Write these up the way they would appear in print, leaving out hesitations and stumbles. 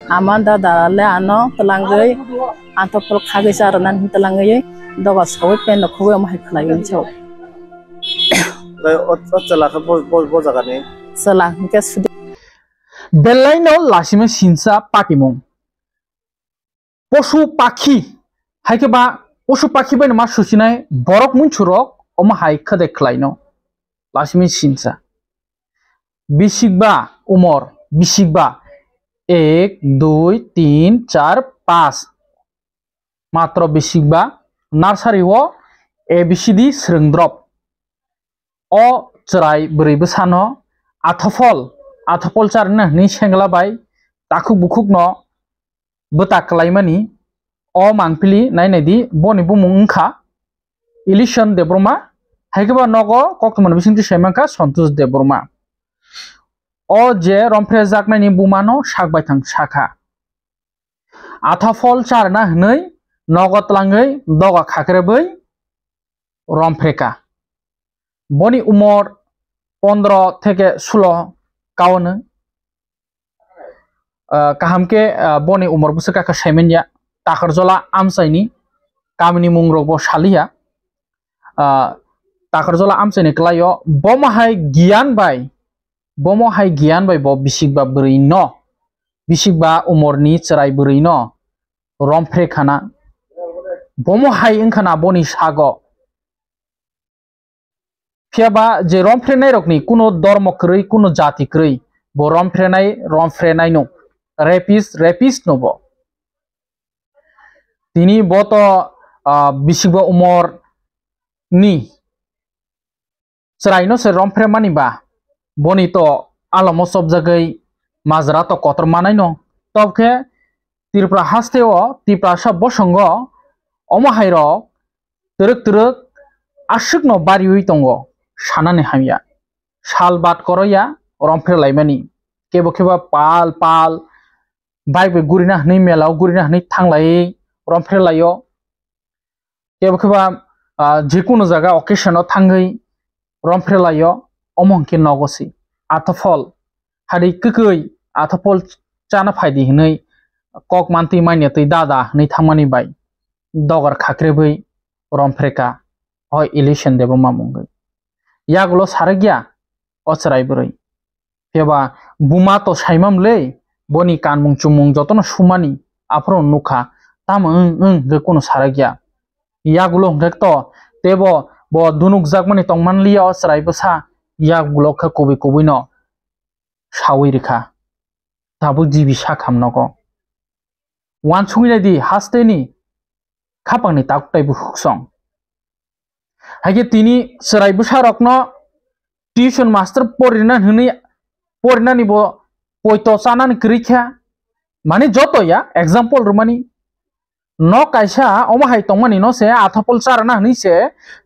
Aman da le ano telanggei atau pol kage saranan telanggei doga sawi pen no kuwe ma khlai yun chau chala ka bo jaga ni sala ke sudi বেলাইনো লাসিমে সিনসা পাটিমং পশু পাখি হাইকেবা পশু পাখি বাইন মা সুচিনাই বরক মুনছুরক অমা হাইখা দেখলাইনো লাসিমে সিনসা বিশিকবা উমর বিশিকবা 1 2 3 4 5 মাত্র বিশিকবা nursery ও ABCD স্রংদ্রপ অ চরাই বরৈবো সানো आथफल चारना नि सेंगला बाय ताखु बुखुक न बता कलाइमानि अ मांगपिलि नायनायदि बनि बुमुं ओंखा इलिशन देब्रमा हायगबा नगो कक्तमन बिसिंति सेमांका सन्तोष देब्रमा अ जे रमफ्रे जाकनायनि बुमानो सागबाय थां साखा आथफल चारना हनै नगतलाङै दगा खाख्रेबै रमफ्रेका बनि उमर 15 থেকে 16 kawan kaham ke boni umur busa kaka semen ya takar jola amsa ini kami ni mungrok bo salia takar jola amsa ini kelayo bomo hai gian bai bo bisik ba beri no bisik ba umur ni cerai beri no rompre kana bomo hai ingkana boni sago Fiaba je romprenai rokni kuno dormo krei kuno jati krei bo romprenai no rapist no bo tini boto bisigba umor ni serai no se rompremani ba boni to alamo sob jagai mazra to kotor manai no tobke tirpra hasteo tipra sab bosongo omahai rok turuk ashuk no bari ui tongo Sanane hamya sal bat koroya rompre laimani kebo keba pal bike be gurina hni melau gurina hni thanglai rompre layo kebo keba jekuno jaga occasion o thangai rompre layo omongke nogosi athafol hari kukui athafol chana phaidi hnai kok manti maine tei dada hni thamani bai dogar khakrebai rompreka hoi illusion debo mamungai yagulo saragya ocharai boroi keba buma to saimam le boni kanmung chumung jotono sumani apro nukha tam ge kono saragya yagulo ngekto tebo bo dunuk jakmani tongman liya ocharai bosa yagulo kha kobi no sawi rekha tabu jibi sakham nogo wan sungina di hasteni khapangni taktai bu huksong Hage tini serai besar okno tuition master porina ni bo poito sanan krikha mane joto ya example rumani no kaisa omahai tongmani no se athapol sarana hni se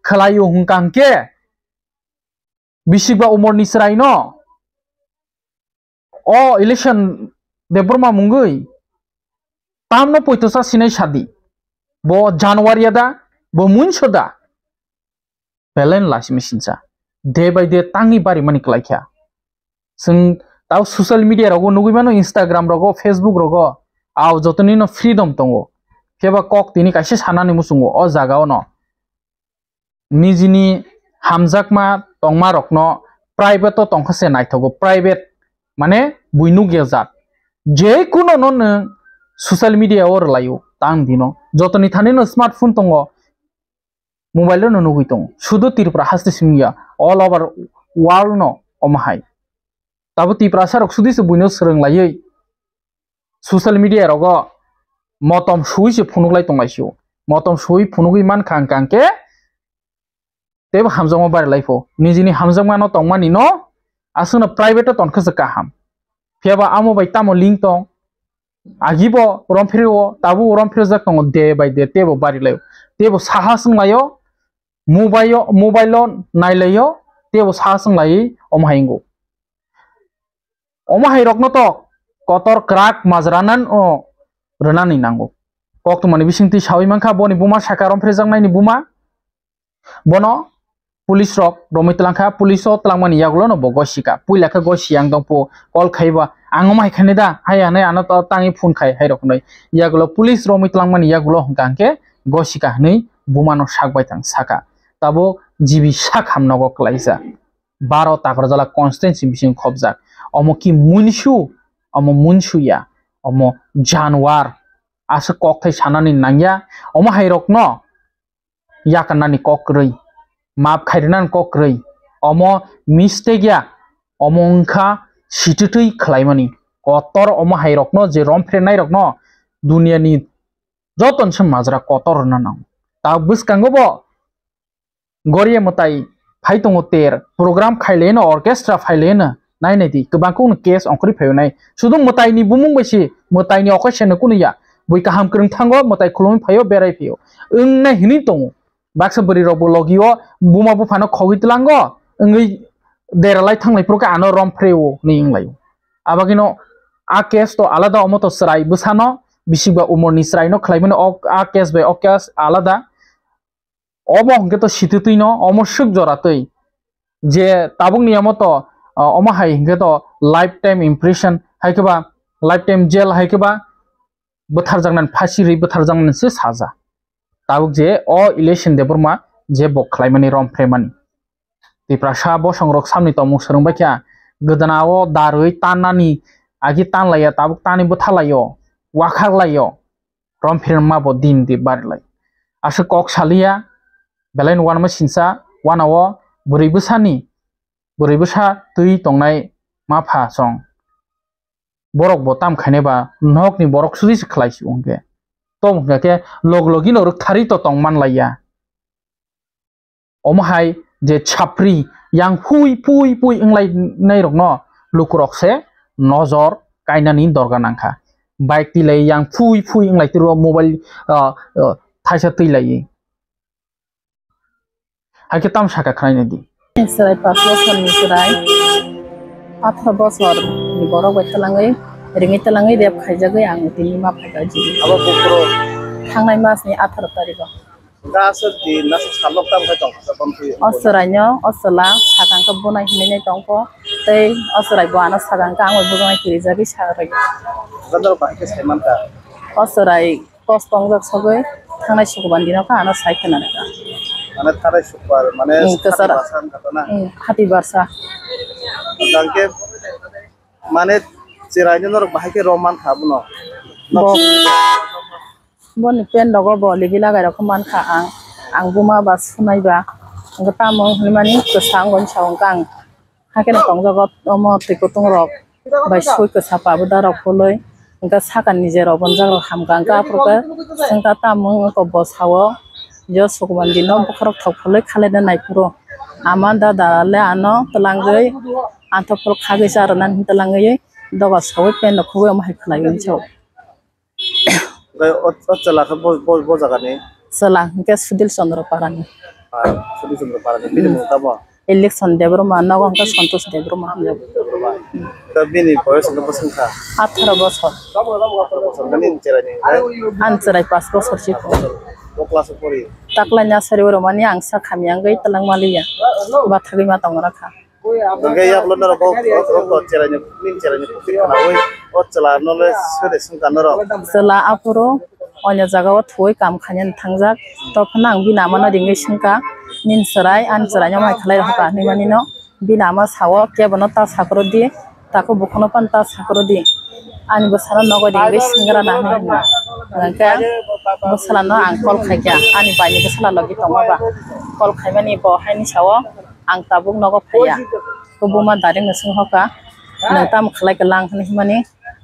khlayo hungkangke bisigba umor ni serai no o election debroma mungui tamno poito sa sinai sadi bo January da bo munchoda Belen lasimi sinsa day by day tangi bari mani klaikya sing tau social media rogo nugimano Instagram rogo Facebook rogo aw jotoni no freedom tongo keba kok tini kaise sanani musungo o jagao no nijini hamjakma tongma rokno private to tongkhase naithogo private mane buinu gezat je kuno no social media or layo tang dino jotoni thani no smartphone tongo mobile no nugui tong sudo tirpra haste simya all over world no omahai tabu tipra sarok sudi se buino sereng layei social media rogo motom sui se phunuglai tonglaisio motom sui phunugui man kangke tebo hamjama bar laifo nijini hamjama no tongmani no asuna private ton khasa kaham fiaba amo bai tamo link tong agibo romphrio tabu romphrio jak tong day by day tebo bari layo tebo sahasung layo mobile nailayo tebo sahasung lai omhaingo omahai rokno to kotor krak mazranan o renani nango kokto mani bisingti sawi mankha boni buma sakarom frejang naini buma bono police rok romai telangka police o telangmani yagulo no bo gosika puila kha gosiang dongpo call khaiba angoma khane da hayane ano to tangi phone khai hai rok noi yagulo police romai telangmani yagulo hangke gosika nei bumano sakbai tang saka tabo jibi sakham nogo klaisa 12 takrojala constituency bising khobjak omo ki munshu omo munsuya omo januar asa kokthai sanani nangya omo hairok no yakanani kokrei map khairenan kokrei omo mistake ya omo ongkha situtui khlaimani kotor omo hairok no je romfrenai rok no dunia ni joton sem majra kotor na nang ta buskango bo goriye motai phaitongo ter program khailena orchestra phailena nai nai di kebangko case ongkri phayonai sudu motai ni bumung besi motai ni occasion kunu ya bui kaham krung thango motai khulum phayo berai phayo ungna hini tongo baksa bari robo logio buma bu phano khogitlango ngai deralai thanglai proka ano rom freo ni inglai abagino a case to alada omoto srai busano bisiba umor ni srai no khlaimano a case by o case alada omo hongke to situtui no omo suk joratui je tabung niyamoto omo hai hingke to lifetime impression haikeba lifetime jail haikeba bothar jangnan phasi ri bothar jangnan se saja tabuk je o election de burma je bok khlaimani rom fremani tiprasa bo songrok samni to musarung bakya godanao darui tanani agi tanlaya tabuk tani bothalayo wakhaglayo rom firma bo din di barlai asa kok salia belain wan ma sinsa wanawo buribusani buribusa tui tongnai ma pha song borok botam khaneba nok ni borok suri khlaisi ongke tom ke log login or thari to tongman laya omhai je chapri yang pui inglai nei rok no lukurok se nozor kainani dorganangkha bike ti lei yang pui inglai tiro mobile thaisa tui lai hake tam saka khaina di serai 5 bosor ni serai 18 bosor ni borok baitalangai ringi talangai dep khaijagai ang tini ma phaga ji abo bukro thangnai mas ni 18 tariko gasa di nas salok tam kha tong sa pampi osranyo osla sakang ka bunai hinai tongpo tei osrai bana sakang ka ang bugai kirijagi sarai gadar ba ke seman ta osrai kostong jak sagai thangnai sukuban dino ka ana saikana ka মানে তারাই super মানে kesara বাসান কথা না hati barsa তাকে মানে চিরাইনর বাহাকে রমান খাবনো bon pen dogo bo libila ga rokoman kha ang buma ba sunaiba ang tamong hlimani kesang gon saung kang haken tongjagot omo tikotung rok bai soi ke sapa bu darok koloi angka sakan nije robon jang hamkang ka proka sangta tamong ko bo sawo jo sukuban dino bukrok thokholoi khalena naipuro amanda dalale ano telangai antopol khage saranan telangai doga sawi pen khoi am hai khlai ni chau চলা বো জাগানে sala ke sudil chandra parani সুদি সুন্দর পারানি বিনি মুতাবা election debro ma nago angka santosh debro ma hamjab তা বিনি বয়স কত সংখ্যা 18 bosor সরকারি চিরাইনি ansarai 5 bosor chiko ও ক্লাস পড়ি taklanya sari romani angsa khamyang gai talang maliya bathagi ma tongra kha Gaya ya belum naro kok ceranya min ceranya putih karena woi cela nole sudah sungkan naro sala apuro onya jaga wa thoi kam khanyan thangjak to phanang bina mana dingai singka nin sarai an saranya mai khalai hoka ni mani no bina ma sawo ke bono ta sakro di tako bukhono pan ta sakro di ani bosara nogo dingai singra na ni ngka bosala no angkol khaikya ani bani bosala logi tomaba kol khaimani bo haini sawo ang tabuk nogo phaya ko buma daring ngasing hoka nang tam khlai ka lang ni mani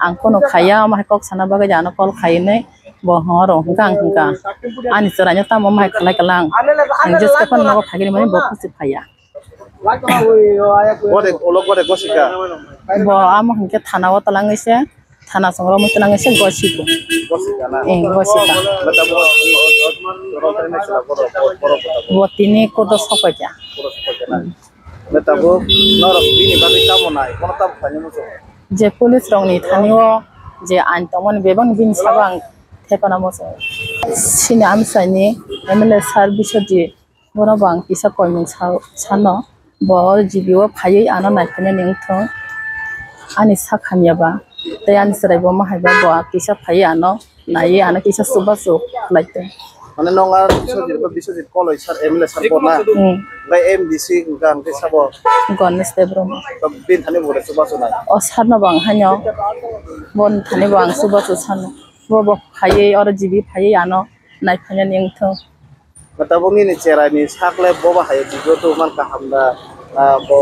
ang kono khaya ma kok sana baga jana kol khaine bo horo hungkang ani saranya tam ma khlai ka lang ang jes ka pan nogo phagini mani bo kusi phaya Gode olok gode gosika bo am hungke thana wa talang ise thana songro mo talang ise gosiko gosika na gosika bata bo rotere na sala boro bo tini ko do sokya bata bo noro bini bagi tamo nai kono tam khanya mo je police rong ni thaniwo je an tomon bebang bin sabang thepana mo sini am sani MLA service je bono bang kisa koimung sano bo jibiwa phaiye ano naikane ningthong ani sakhamya ba te ani sarai bo mahaiba bo kisa phaiye ano naiye ano kisa subasu laite মানে নঙা Biswajit college sir MLA sir বনা বাই MDC গাং তে সাবো গণেশ দেব্রহ্ম বিন Thani বরে সুবাসু নাই o sarno bang hanyo bon thani bang subasu sano bo phaiye or jibi phaiye ano naikane ningthong মাতাবনি নি চেরানি সাকলে ববা হায় জিগো তো মান কাহামদা bo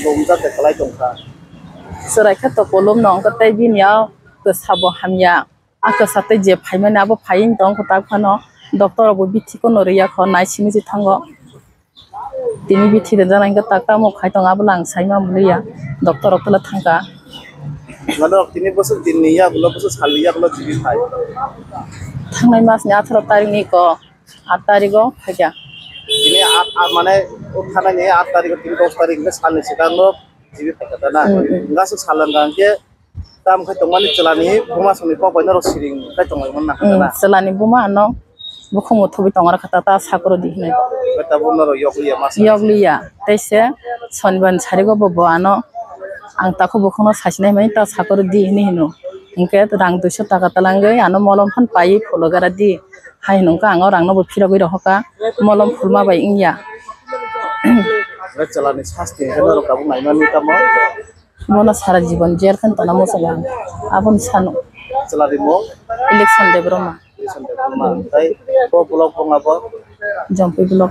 lomja te kalai tongka serai kha to kolom nong ka tai bin ya ke sabo hamya aka sate je phaimana abo phain tong ko tak phano doctor abo bithi ko noriya kho nai simi ji thango tini bithi de janai ka tak ta mo khai tong abo lang saima muliya doctor okla thangka মানে 3 বছর দিন নিয়া গুলো বছর সালিয়া গুলো GB ভাই thangnai mas ni 18 tarik ni ko 8 tarik o phaiya ini মানে উঠানা নিয়ে 8 তারিখ 10 তারিখ সালনি সিকানো জিবি ফাইতা না গাছ সালাঙ্গাকে তাম খাই তংমানি চলানি বুমা সনি পাবাইনা রসিরিং খাই তংমাইমন না না selani buma ano bukhong thobi tongara khata ta sakro di hinai এটা বনর ইয়কলিয়া মাস yoglia taise sonban sarigo bo ano ang ta ko bukhong sasinai mai ta sakro di hini hinu ingke rang 200 taka talangai ano molom phan pai fologara di hai nongka ang rang no bo phirogoi rohoka molom phulma bai ingya চলানি শাস্তি হেনর কাবু নাইমানি কামো mona sara jibon jel kan tana mo saga abon sano চলানি মো election de broma তাই ko blog pongabo jompi blog